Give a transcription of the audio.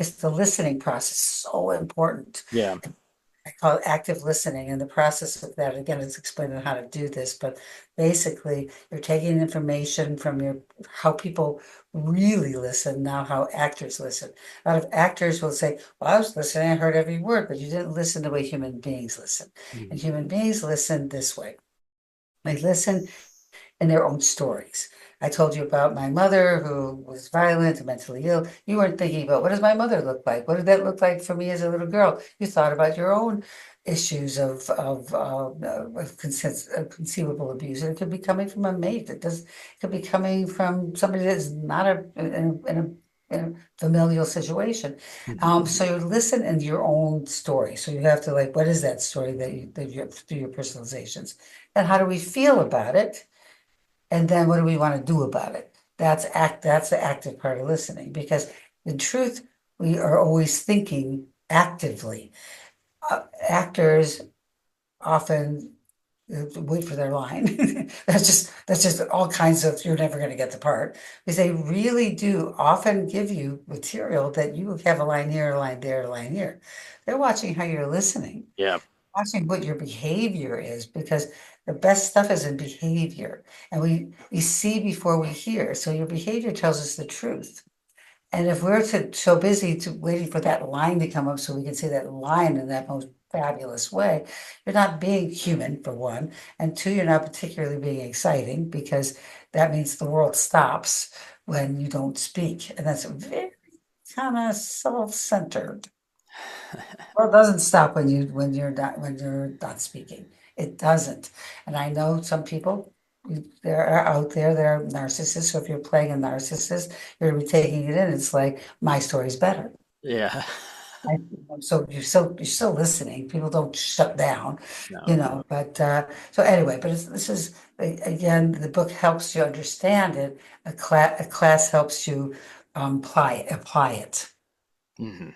because the listening process is so important. Yeah. I call it active listening, and the process of that, again, is explaining how to do this, but basically, you're taking information from how people really listen, now how actors listen. A lot of actors will say, well, I was listening, I heard every word, but you didn't listen the way human beings listen. And Mhm. human beings listen this way. They listen in their own stories. I told you about my mother who was violent and mentally ill. You weren't thinking about, what does my mother look like? What did that look like for me as a little girl? You thought about your own issues of conceivable abuse. And it could be coming from a mate. It could be coming from somebody that's not in a familial situation. Mhm. So you listen in your own story. So you have to, like, what is that story that you have to do your personalizations? And how do we feel about it? And then what do we want to do about it? That's the active part of listening, because in truth, we are always thinking actively. Actors often wait for their line. That's just all kinds of, you're never going to get the part, because they really do often give you material that you have a line here, a line there, a line here. They're watching how you're listening, Yeah. watching what your behavior is, because the best stuff is in behavior, and we see before we hear, so your behavior tells us the truth. And if we're so busy to waiting for that line to come up so we can see that line in that most fabulous way, you're not being human, for one, and two, you're not particularly being exciting, because that means the world stops when you don't speak, and that's very kind of self-centered. Well, it doesn't stop when you're not speaking. It doesn't. And I know some people, there are out there that are narcissists. So if you're playing a narcissist, you're gonna be taking it in. It's like, my story's better. Yeah. So you're still listening. People don't shut down, No. but so anyway, but this is, again, the book helps you understand it. A class helps you apply it. Mhm.